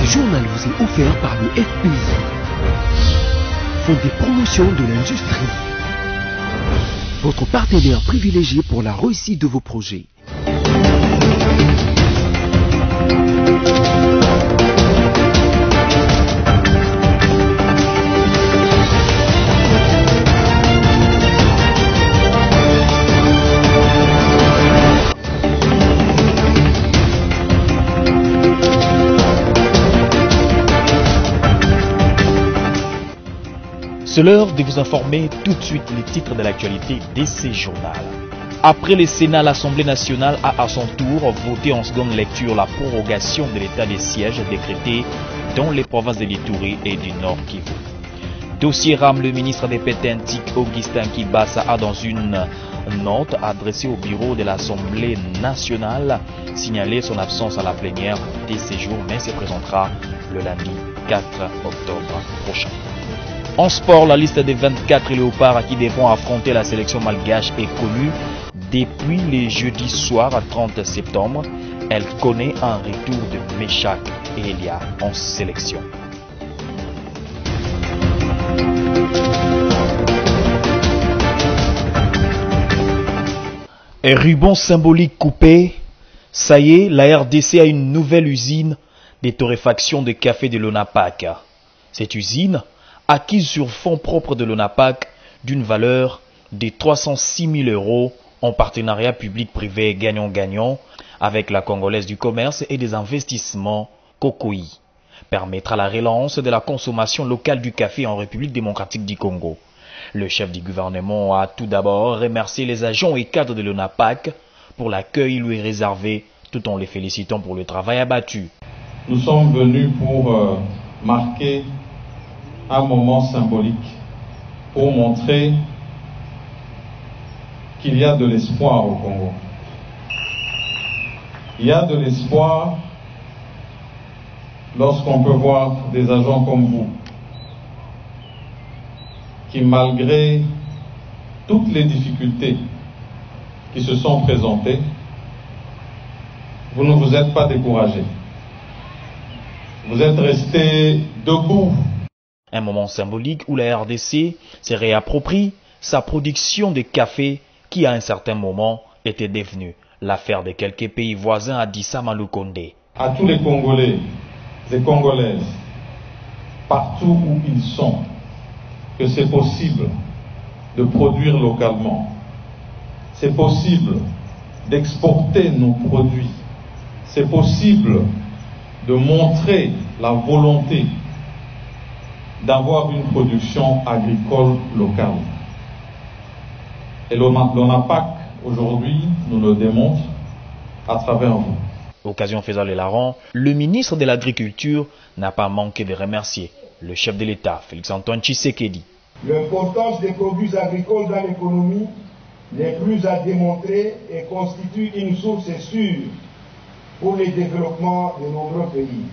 journal vous est offert par le FPI, Fonds des promotions de l'industrie, votre partenaire privilégié pour la réussite de vos projets. C'est l'heure de vous informer tout de suite les titres de l'actualité de ce journal. Après le Sénat, l'Assemblée nationale a à son tour voté en seconde lecture la prorogation de l'état de siège décrété dans les provinces de l'Ituri et du Nord Kivu. Dossier RAM, le ministre des Pêtes antiques Augustin Kibasa a dans une note adressée au bureau de l'Assemblée nationale signalé son absence à la plénière de ce jour, mais se présentera le lundi 4 octobre prochain. En sport, la liste des 24 léopards qui devront affronter la sélection malgache est connue depuis le jeudi soir 30 septembre. Elle connaît un retour de Meshak et Elia en sélection. Un ruban symbolique coupé, ça y est, la RDC a une nouvelle usine de torréfaction de café de l'ONAPAC. Cette usine, acquise sur fonds propres de l'ONAPAC d'une valeur de 306 000 € en partenariat public-privé gagnant-gagnant avec la Congolaise du commerce et des investissements Kokoi, permettra la relance de la consommation locale du café en République démocratique du Congo. Le chef du gouvernement a tout d'abord remercié les agents et cadres de l'ONAPAC pour l'accueil lui réservé tout en les félicitant pour le travail abattu. Nous sommes venus pour marquer un moment symbolique pour montrer qu'il y a de l'espoir au Congo. Il y a de l'espoir lorsqu'on peut voir des agents comme vous qui, malgré toutes les difficultés qui se sont présentées, vous ne vous êtes pas découragés. Vous êtes restés debout. Un moment symbolique où la RDC se réapproprie sa production de café qui à un certain moment était devenue l'affaire de quelques pays voisins, a dit Samalou Kondé. À tous les Congolais et Congolaises, partout où ils sont, que c'est possible de produire localement, c'est possible d'exporter nos produits, c'est possible de montrer la volonté d'avoir une production agricole locale. Et l'ONAPAC, aujourd'hui, nous le démontre à travers vous. Occasion faisant les larrons, le ministre de l'Agriculture n'a pas manqué de remercier le chef de l'État, Félix-Antoine Tshisekedi. L'importance des produits agricoles dans l'économie n'est plus à démontrer et constitue une source sûre pour le développement de nombreux pays.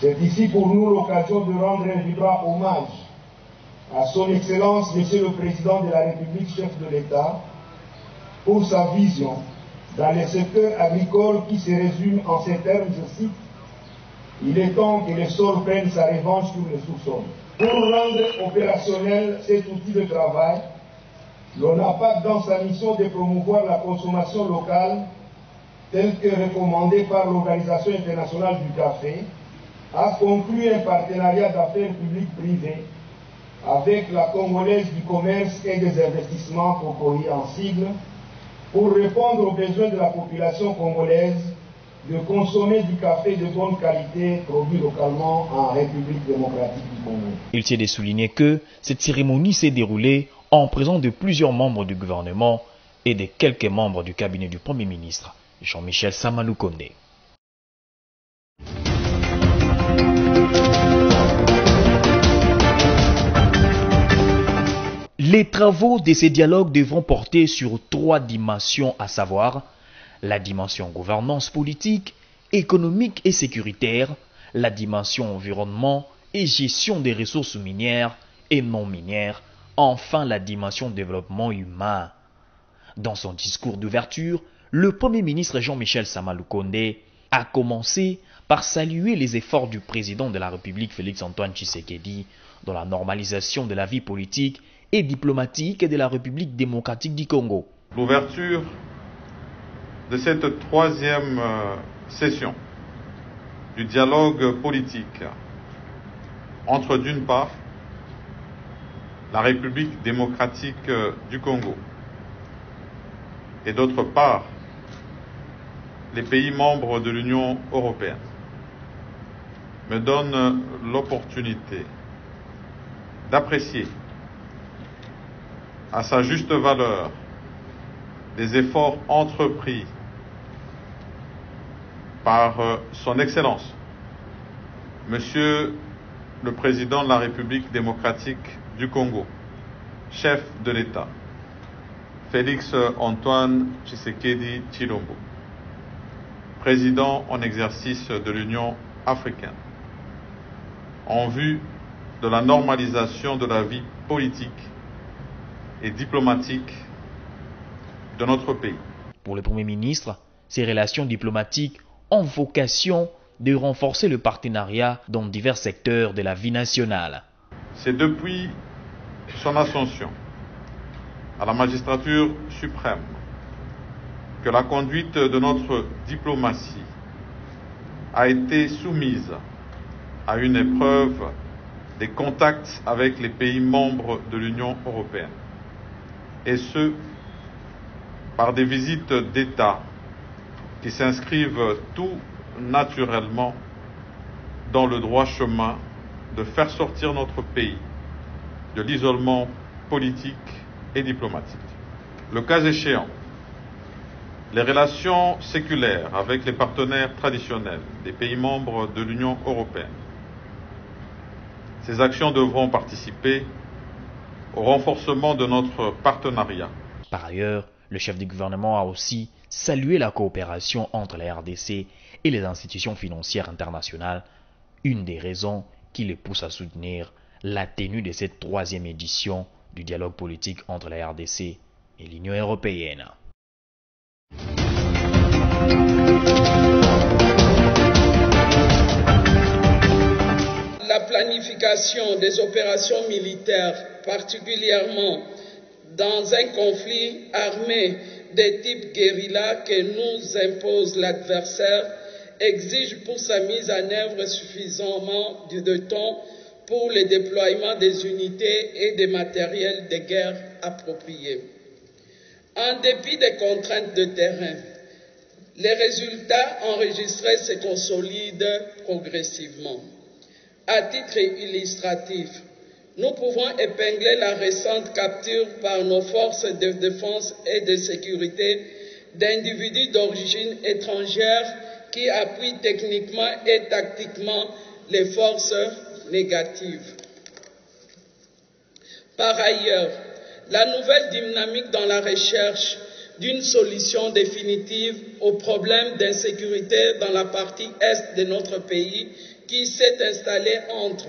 C'est ici pour nous l'occasion de rendre un vibrant hommage à son Excellence, Monsieur le Président de la République, chef de l'État, pour sa vision dans les secteurs agricoles qui se résume en ces termes, je cite, « Il est temps que le sol prenne sa revanche sur le sous-sol ». Pour rendre opérationnel cet outil de travail, l'ONAPAC, dans sa mission de promouvoir la consommation locale, telle que recommandée par l'Organisation internationale du café, a conclu un partenariat d'affaires publiques-privées avec la Congolaise du commerce et des investissements Kokoi en sigle, pour répondre aux besoins de la population congolaise de consommer du café de bonne qualité produit localement en République démocratique du Congo. Il tient de souligner que cette cérémonie s'est déroulée en présence de plusieurs membres du gouvernement et de quelques membres du cabinet du Premier ministre, Jean-Michel Samalou Kondé. Les travaux de ces dialogues devront porter sur 3 dimensions, à savoir la dimension gouvernance politique, économique et sécuritaire, la dimension environnement et gestion des ressources minières et non minières, enfin la dimension développement humain. Dans son discours d'ouverture, le Premier ministre Jean-Michel Samalou Kondé à commencer par saluer les efforts du président de la République Félix-Antoine Tshisekedi dans la normalisation de la vie politique et diplomatique de la République démocratique du Congo. L'ouverture de cette troisième session du dialogue politique entre, d'une part, la République démocratique du Congo et, d'autre part, les pays membres de l'Union européenne, me donne l'opportunité d'apprécier à sa juste valeur les efforts entrepris par son Excellence, Monsieur le Président de la République démocratique du Congo, chef de l'État, Félix-Antoine Tshisekedi Tshilombo, président en exercice de l'Union africaine, en vue de la normalisation de la vie politique et diplomatique de notre pays. Pour le Premier ministre, ces relations diplomatiques ont vocation de renforcer le partenariat dans divers secteurs de la vie nationale. C'est depuis son ascension à la magistrature suprême que la conduite de notre diplomatie a été soumise à une épreuve des contacts avec les pays membres de l'Union européenne, et ce, par des visites d'État qui s'inscrivent tout naturellement dans le droit chemin de faire sortir notre pays de l'isolement politique et diplomatique. Le cas échéant, les relations séculaires avec les partenaires traditionnels des pays membres de l'Union européenne. Ces actions devront participer au renforcement de notre partenariat. Par ailleurs, le chef du gouvernement a aussi salué la coopération entre la RDC et les institutions financières internationales, une des raisons qui les pousse à soutenir la tenue de cette troisième édition du dialogue politique entre la RDC et l'Union européenne. La planification des opérations militaires, particulièrement dans un conflit armé de type guérilla que nous impose l'adversaire, exige pour sa mise en œuvre suffisamment de temps pour le déploiement des unités et des matériels de guerre appropriés. En dépit des contraintes de terrain, les résultats enregistrés se consolident progressivement. À titre illustratif, nous pouvons épingler la récente capture par nos forces de défense et de sécurité d'individus d'origine étrangère qui appuient techniquement et tactiquement les forces négatives. Par ailleurs, la nouvelle dynamique dans la recherche d'une solution définitive au problème d'insécurité dans la partie est de notre pays qui s'est installée entre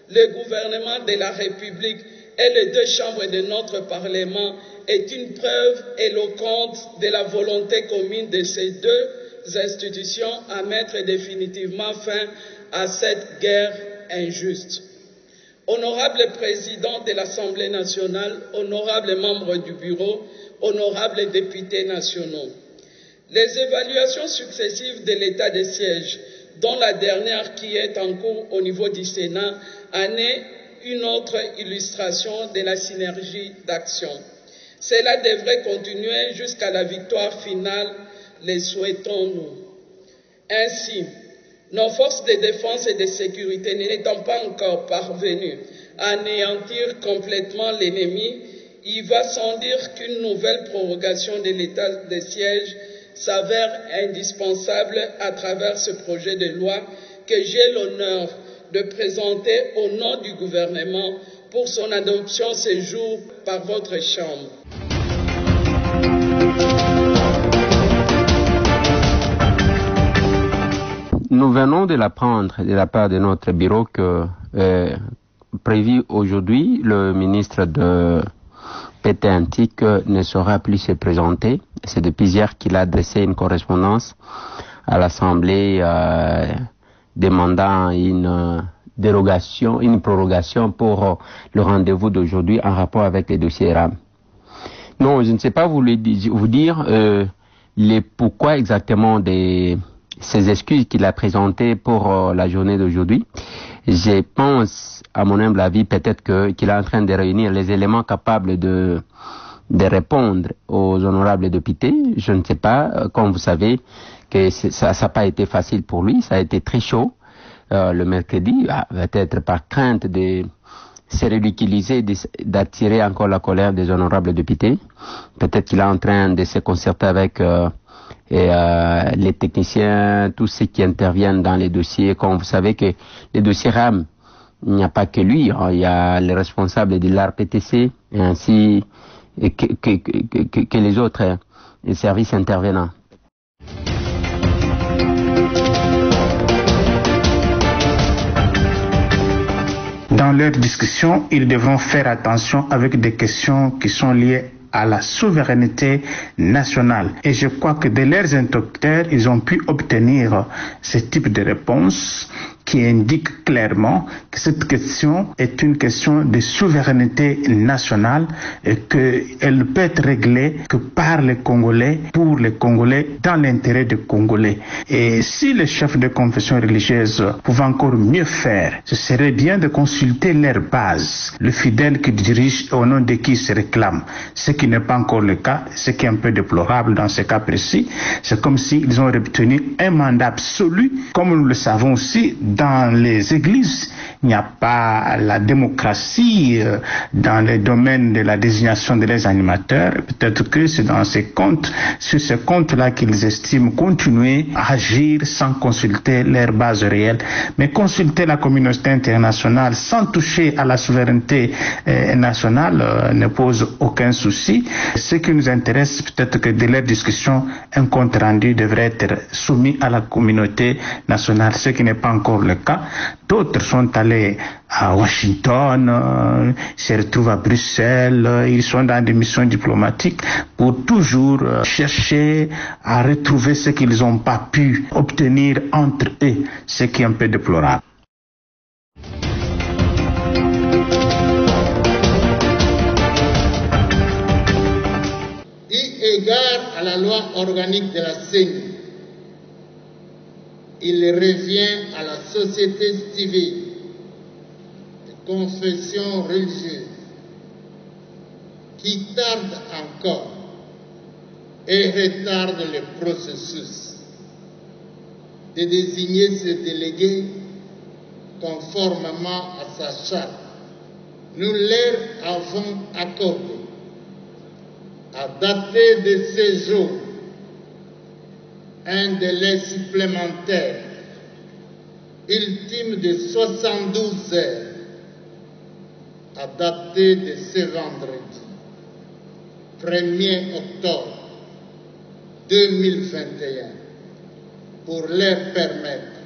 le gouvernement de la République et les deux chambres de notre Parlement est une preuve éloquente de la volonté commune de ces deux institutions à mettre définitivement fin à cette guerre injuste. Honorable président de l'Assemblée nationale, honorables membres du bureau, honorables députés nationaux, les évaluations successives de l'état de siège, dont la dernière qui est en cours au niveau du Sénat, en est une autre illustration de la synergie d'action. Cela devrait continuer jusqu'à la victoire finale, les souhaitons-nous. Ainsi, nos forces de défense et de sécurité n'étant pas encore parvenues à anéantir complètement l'ennemi, il va sans dire qu'une nouvelle prorogation de l'état de siège s'avère indispensable à travers ce projet de loi que j'ai l'honneur de présenter au nom du gouvernement pour son adoption ce jour par votre Chambre. Nous venons de l'apprendre de la part de notre bureau que, prévu aujourd'hui, le ministre de PT Antique ne saura plus se présenter. C'est depuis hier qu'il a adressé une correspondance à l'Assemblée demandant une dérogation, une prorogation pour le rendez-vous d'aujourd'hui en rapport avec les dossiers RAM. Non, je ne sais pas vous dire les pourquoi exactement ces excuses qu'il a présentées pour la journée d'aujourd'hui. Je pense, à mon humble avis, peut-être qu'il est en train de réunir les éléments capables de répondre aux honorables députés. Je ne sais pas, comme vous savez, que ça n'a pas été facile pour lui, ça a été très chaud le mercredi, peut-être par crainte de se ridiculiser, d'attirer encore la colère des honorables députés. Peut-être qu'il est en train de se concerter avec les techniciens, tous ceux qui interviennent dans les dossiers. Comme vous savez que les dossiers RAM, il n'y a pas que lui, il y a les responsables de l'ARPTC et ainsi que les autres services intervenants. Dans leur discussion, ils devront faire attention avec des questions qui sont liées à la souveraineté nationale. Et je crois que de leurs interlocuteurs, ils ont pu obtenir ce type de réponse qui indique clairement que cette question est une question de souveraineté nationale et qu'elle peut être réglée que par les Congolais, pour les Congolais, dans l'intérêt des Congolais. Et si les chefs de confession religieuse pouvaient encore mieux faire, ce serait bien de consulter leur base, le fidèle qui dirige au nom de qui ils se réclament. Ce qui n'est pas encore le cas, ce qui est un peu déplorable dans ce cas précis, c'est comme s'ils ont obtenu un mandat absolu, comme nous le savons aussi, dans les églises, il n'y a pas la démocratie dans le domaine de la désignation de les animateurs. Peut-être que c'est dans ces comptes, sur ces comptes-là qu'ils estiment continuer à agir sans consulter leur base réelle. Mais consulter la communauté internationale sans toucher à la souveraineté nationale ne pose aucun souci. Ce qui nous intéresse, peut-être que de leur discussion, un compte rendu devrait être soumis à la communauté nationale, ce qui n'est pas encore le cas. D'autres sont allés à Washington, se retrouvent à Bruxelles, ils sont dans des missions diplomatiques pour toujours chercher à retrouver ce qu'ils n'ont pas pu obtenir entre eux, ce qui est un peu déplorable. Eu égard à la loi organique de la CENI, il revient à la société civile, de confession religieuse, qui tarde encore et retarde le processus, de désigner ses délégués conformément à sa charte. Nous leur avons accordé, à dater de ces jours, un délai supplémentaire ultime de 72 heures à dater de ce vendredi 1er octobre 2021 pour leur permettre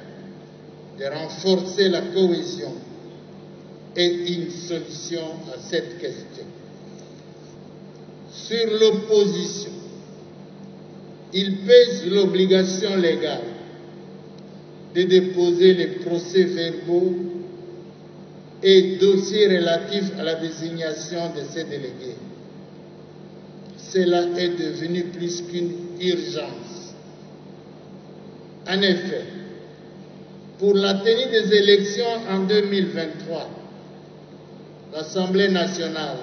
de renforcer la cohésion et une solution à cette question. Sur l'opposition, il pèse l'obligation légale de déposer les procès-verbaux et dossiers relatifs à la désignation de ces délégués. Cela est devenu plus qu'une urgence. En effet, pour la tenue des élections en 2023, l'Assemblée nationale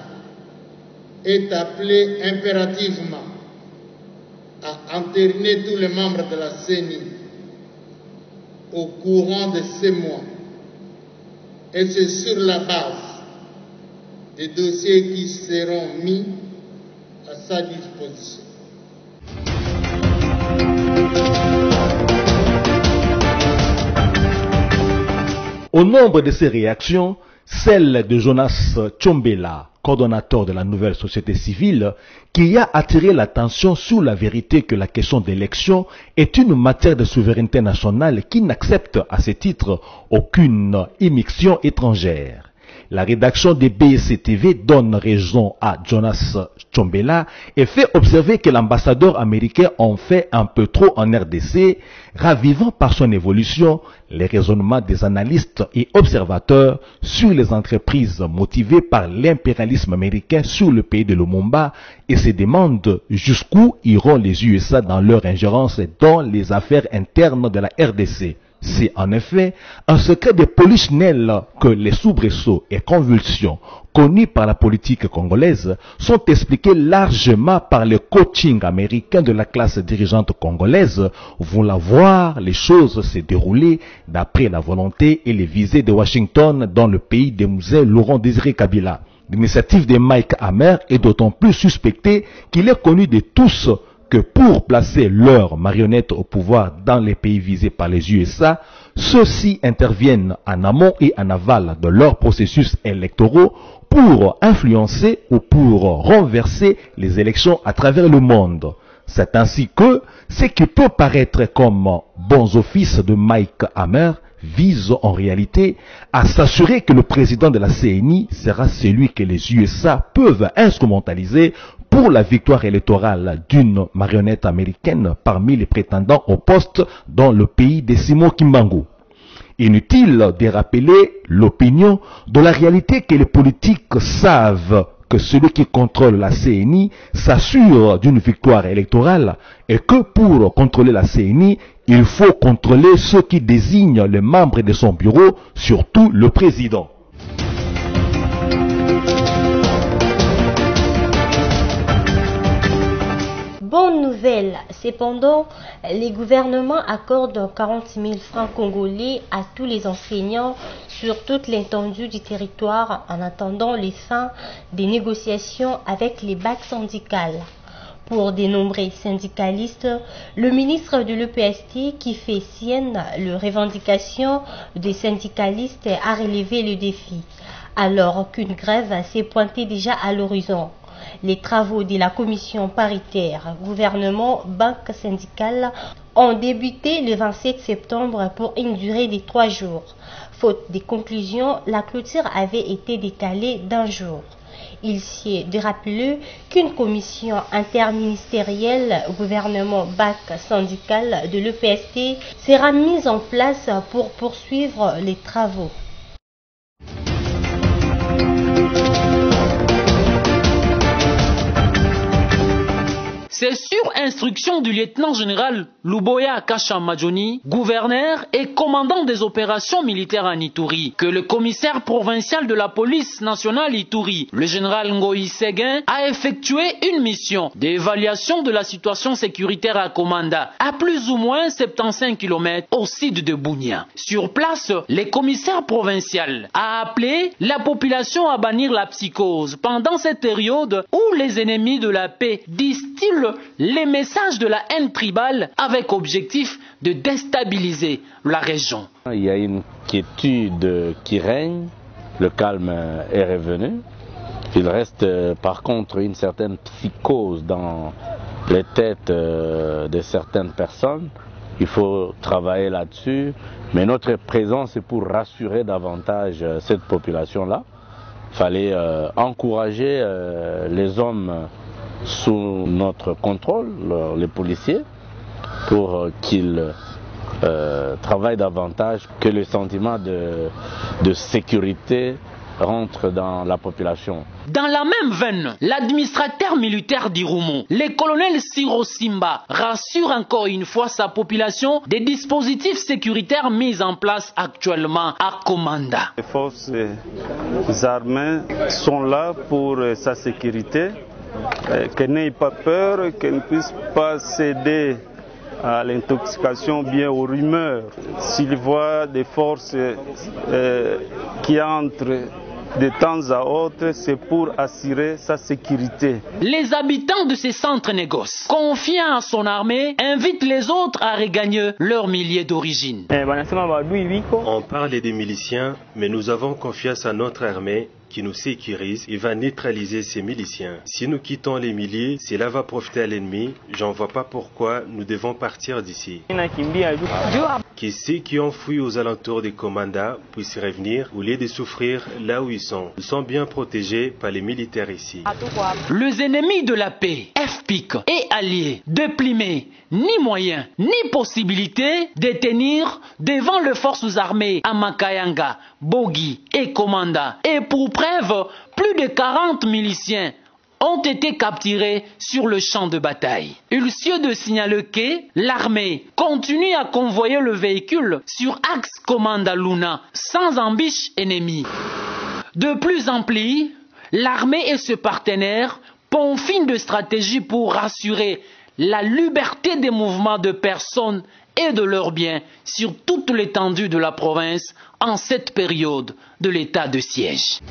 est appelée impérativement à entériner tous les membres de la CENI au courant de ces mois. Et c'est sur la base des dossiers qui seront mis à sa disposition. Au nombre de ces réactions, celle de Jonas Tchombela, coordonnateur de la nouvelle société civile, qui a attiré l'attention sur la vérité que la question d'élection est une matière de souveraineté nationale qui n'accepte à ce titre aucune immixtion étrangère. la rédaction des BSC-TV donne raison à Jonas Tchombela et fait observer que l'ambassadeur américain en fait un peu trop en RDC, ravivant par son évolution les raisonnements des analystes et observateurs sur les entreprises motivées par l'impérialisme américain sur le pays de Lumumba et se demande jusqu'où iront les USA dans leur ingérence dans les affaires internes de la RDC. C'est en effet un secret de polichinelle que les soubresauts et convulsions connus par la politique congolaise sont expliqués largement par le coaching américain de la classe dirigeante congolaise, voulant voir les choses se dérouler d'après la volonté et les visées de Washington dans le pays des musées Laurent Désiré Kabila. L'initiative de Mike Hammer est d'autant plus suspectée qu'il est connu de tous que pour placer leurs marionnettes au pouvoir dans les pays visés par les USA, ceux-ci interviennent en amont et en aval de leurs processus électoraux pour influencer ou pour renverser les élections à travers le monde. C'est ainsi que ce qui peut paraître comme bons offices de Mike Hammer vise en réalité à s'assurer que le président de la CENI sera celui que les USA peuvent instrumentaliser pour la victoire électorale d'une marionnette américaine parmi les prétendants au poste dans le pays de Simon Kimbangu. Inutile de rappeler l'opinion de la réalité que les politiques savent que celui qui contrôle la CENI s'assure d'une victoire électorale et que pour contrôler la CENI, il faut contrôler ceux qui désignent les membres de son bureau, surtout le président. Bonne nouvelle, cependant, les gouvernements accordent 40 000 francs congolais à tous les enseignants sur toute l'étendue du territoire en attendant les fins des négociations avec les bacs syndicales. Pour de nombreux syndicalistes, le ministre de l'EPST, qui fait sienne les revendications des syndicalistes, a relevé le défi, alors qu'une grève s'est pointée déjà à l'horizon. Les travaux de la commission paritaire gouvernement-banque syndicale ont débuté le 27 septembre pour une durée de 3 jours. Faute des conclusions, la clôture avait été décalée d'1 jour. Il s'y est de rappeler qu'une commission interministérielle gouvernement-banque syndicale de l'EPST sera mise en place pour poursuivre les travaux. C'est sur instruction du lieutenant-général Luboya Kasha Majoni, gouverneur et commandant des opérations militaires en Ituri, que le commissaire provincial de la police nationale Ituri, le général Ngoï Séguin, a effectué une mission d'évaluation de la situation sécuritaire à Komanda, à plus ou moins 75 km au sud de Bunia. Sur place, le commissaire provincial a appelé la population à bannir la psychose pendant cette période où les ennemis de la paix distillent les messages de la haine tribale avec objectif de déstabiliser la région. Il y a une quiétude qui règne, le calme est revenu. Il reste par contre une certaine psychose dans les têtes de certaines personnes. Il faut travailler là-dessus, mais notre présence est pour rassurer davantage cette population-là. Il fallait encourager les hommes sous notre contrôle, les policiers, pour qu'ils travaillent davantage, que le sentiment de sécurité rentre dans la population. Dans la même veine, l'administrateur militaire d'Irumu, le colonel Siro Simba, rassure encore une fois sa population des dispositifs sécuritaires mis en place actuellement à Komanda. Les forces armées sont là pour sa sécurité. Qu'elle n'ait pas peur, qu'elle ne puisse pas céder à l'intoxication, bien aux rumeurs. S'il voit des forces qui entrent de temps à autre, c'est pour assurer sa sécurité. Les habitants de ces centres négoces, confiants à son armée, invitent les autres à regagner leur milieu d'origine. On parle des miliciens, mais nous avons confiance à notre armée qui nous sécurise, il va neutraliser ces miliciens. Si nous quittons les milliers, cela va profiter à l'ennemi. J'en vois pas pourquoi nous devons partir d'ici. Que ceux qui ont fui aux alentours des Komanda puissent revenir au lieu de souffrir là où ils sont. Ils sont bien protégés par les militaires ici. Les ennemis de la paix, FPIC et alliés, déprimés, ni moyens, ni possibilité de tenir devant les forces armées à Makayanga, Bogi et Komanda. Et pour preuve, plus de 40 miliciens ont été capturés sur le champ de bataille. Il suffit de signaler que l'armée continue à convoyer le véhicule sur axe Komanda Luna sans embûche ennemie. De plus en plus, l'armée et ses partenaires peaufinent de stratégies pour rassurer la liberté des mouvements de personnes et de leurs biens sur toute l'étendue de la province en cette période de l'état de siège.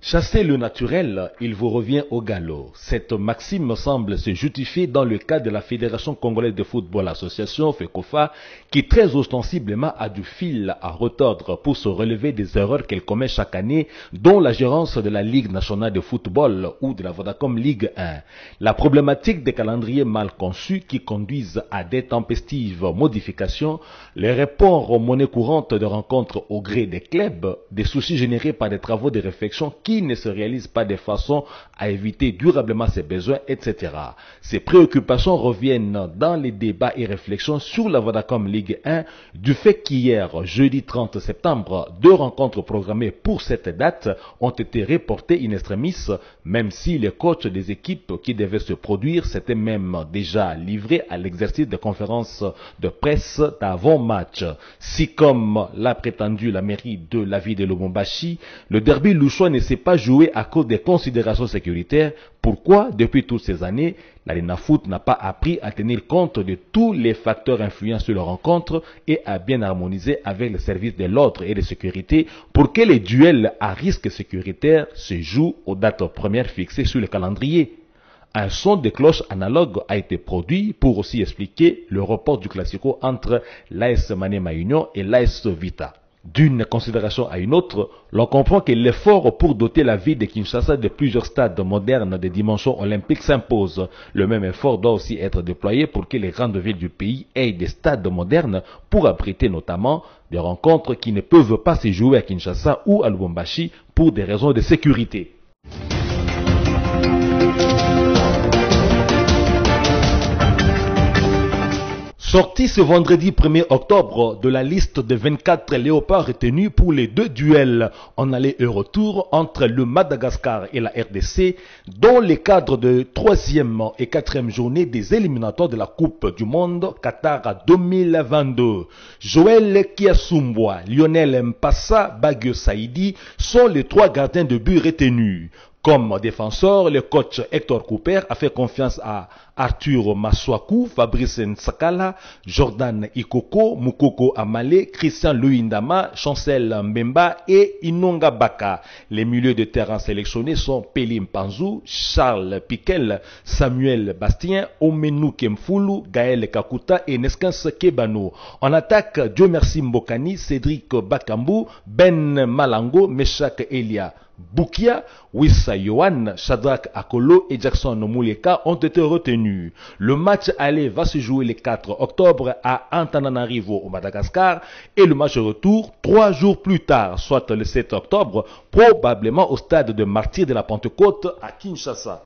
Chassez le naturel, il vous revient au galop. Cette maxime semble se justifier dans le cas de la Fédération congolaise de football association, FECOFA, qui très ostensiblement a du fil à retordre pour se relever des erreurs qu'elle commet chaque année, dont la gérance de la Ligue nationale de football ou de la Vodacom Ligue 1. La problématique des calendriers mal conçus qui conduisent à des tempestives modifications, les reports aux monnaies courantes de rencontres au gré des clubs, des soucis générés par des travaux de réflexion qui ne se réalisent pas de façon à éviter durablement ses besoins, etc. Ces préoccupations reviennent dans les débats et réflexions sur la Vodacom Ligue 1 du fait qu'hier, jeudi 30 septembre, 2 rencontres programmées pour cette date ont été reportées in extremis, même si les coachs des équipes qui devaient se produire s'étaient même déjà livrés à l'exercice de conférences de presse d'avant-match. Si, comme l'a prétendu la mairie de la ville de Lubumbashi, le derby louchois ne s'est pas joué à cause des considérations sécuritaires, pourquoi, depuis toutes ces années, l'Arena Foot n'a pas appris à tenir compte de tous les facteurs influents sur la rencontre et à bien harmoniser avec les services de l'ordre et de sécurité pour que les duels à risque sécuritaire se jouent aux dates premières fixées sur le calendrier? Un son de cloche analogue a été produit pour aussi expliquer le report du Classico entre l'AS Maniema Union et l'AS Vita. D'une considération à une autre, l'on comprend que l'effort pour doter la ville de Kinshasa de plusieurs stades modernes de dimension olympique s'impose. Le même effort doit aussi être déployé pour que les grandes villes du pays aient des stades modernes pour abriter notamment des rencontres qui ne peuvent pas se jouer à Kinshasa ou à Lubumbashi pour des raisons de sécurité. Sorti ce vendredi 1er octobre de la liste de 24 léopards retenus pour les 2 duels en aller et retour entre le Madagascar et la RDC, dans le cadre de 3e et 4e journée des éliminatoires de la Coupe du Monde Qatar 2022. Joël Kiasumboa, Lionel Mpassa, Bagio Saïdi sont les 3 gardiens de but retenus. Comme défenseur, le coach Hector Cooper a fait confiance à Arthur Maswaku, Fabrice Nsakala, Jordan Ikoko, Mukoko Amale, Christian Luindama, Chancel Mbemba et Inonga Baka. Les milieux de terrain sélectionnés sont Peli Mpanzu, Charles Piquel, Samuel Bastien, Omenu Kemfulu, Gaël Kakuta et Neskens Kebano. En attaque, Dieu merci Mbokani, Cédric Bakambu, Ben Malango, Meshak Elia. Boukia, Wissa Yohan, Shadrach Akolo et Jackson Mouleka ont été retenus. Le match aller va se jouer le 4 octobre à Antananarivo au Madagascar et le match retour 3 jours plus tard, soit le 7 octobre, probablement au stade de Martyrs de la Pentecôte à Kinshasa.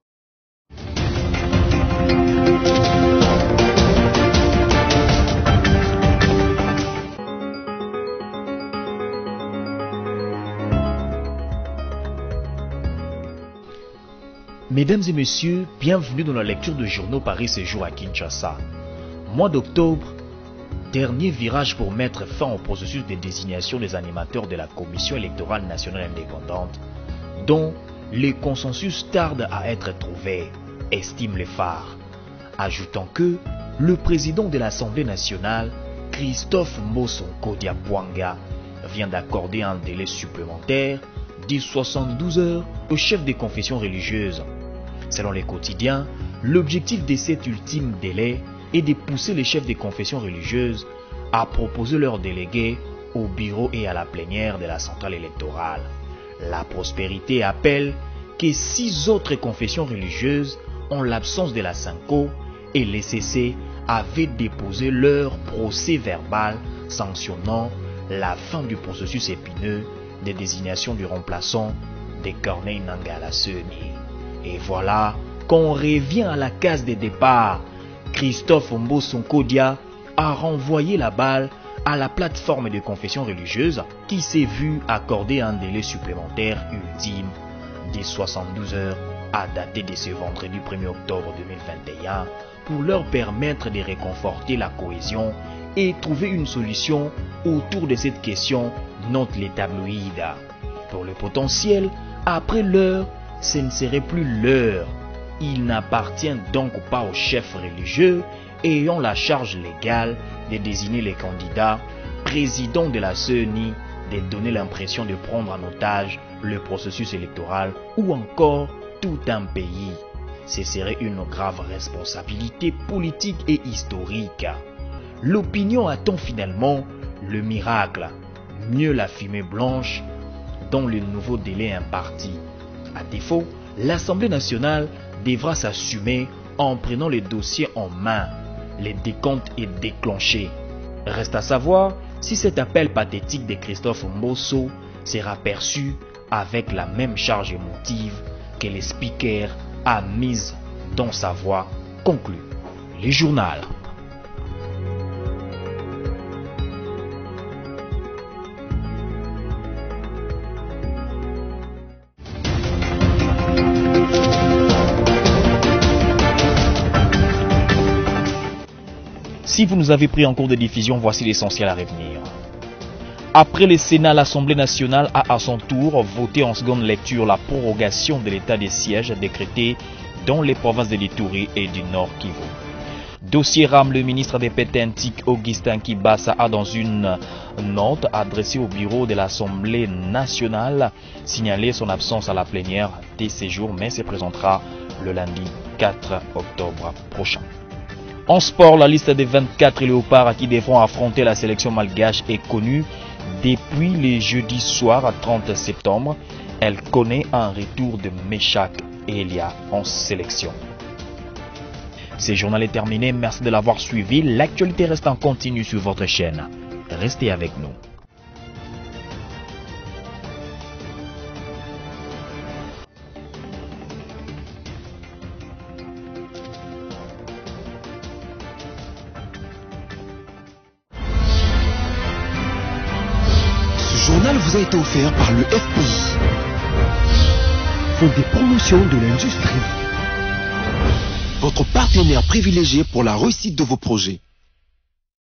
Mesdames et messieurs, bienvenue dans la lecture de journaux Paris ce jour à Kinshasa. Mois d'octobre, dernier virage pour mettre fin au processus de désignation des animateurs de la Commission électorale nationale indépendante, dont le consensus tarde à être trouvé, estime les phares, ajoutant que le président de l'Assemblée nationale, Christophe Mosonko Diapwanga, vient d'accorder un délai supplémentaire de 72 heures aux chefs des confessions religieuses. Selon les quotidiens, l'objectif de cet ultime délai est de pousser les chefs des confessions religieuses a proposé leurs délégués au bureau et à la plénière de la centrale électorale. La Prospérité appelle que 6 autres confessions religieuses, en l'absence de la SANCO, et les CC avaient déposé leur procès verbal sanctionnant la fin du processus épineux de désignation du remplaçant de Corneille Nangaa à la CENI. Et voilà qu'on revient à la case de départ. Christophe Mbosso Nkodia a renvoyé la balle à la plateforme de confession religieuse qui s'est vue accorder un délai supplémentaire ultime de 72 heures à dater de ce vendredi 1er octobre 2021 pour leur permettre de réconforter la cohésion et trouver une solution autour de cette question, note les tabloïds. Pour le potentiel, après l'heure, ce ne serait plus l'heure. Il n'appartient donc pas aux chefs religieux ayant la charge légale de désigner les candidats, président de la CENI, de donner l'impression de prendre en otage le processus électoral ou encore tout un pays. Ce serait une grave responsabilité politique et historique. L'opinion attend finalement le miracle, mieux la fumée blanche dans le nouveau délai imparti. À défaut, l'Assemblée nationale devra s'assumer en prenant les dossiers en main. Le décompte est déclenché. Reste à savoir si cet appel pathétique de Christophe Mbosso sera perçu avec la même charge émotive que le speaker a mise dans sa voix, conclut le journal. Si vous nous avez pris en cours de diffusion, voici l'essentiel à revenir. Après le Sénat, l'Assemblée nationale a à son tour voté en seconde lecture la prorogation de l'état de siège décrété dans les provinces de l'Ituri et du Nord Kivu. Dossier RAM, le ministre des Pétentique, Augustin Kibasa, a dans une note adressée au bureau de l'Assemblée nationale signalé son absence à la plénière dès ces jours, mais se présentera le lundi 4 octobre prochain. En sport, la liste des 24 léopards qui devront affronter la sélection malgache est connue depuis le jeudi soir 30 septembre. Elle connaît un retour de Meshak Elia en sélection. Ce journal est terminé. Merci de l'avoir suivi. L'actualité reste en continu sur votre chaîne. Restez avec nous. Ce journal vous a été offert par le FPI, Fonds des promotions de l'industrie, votre partenaire privilégié pour la réussite de vos projets.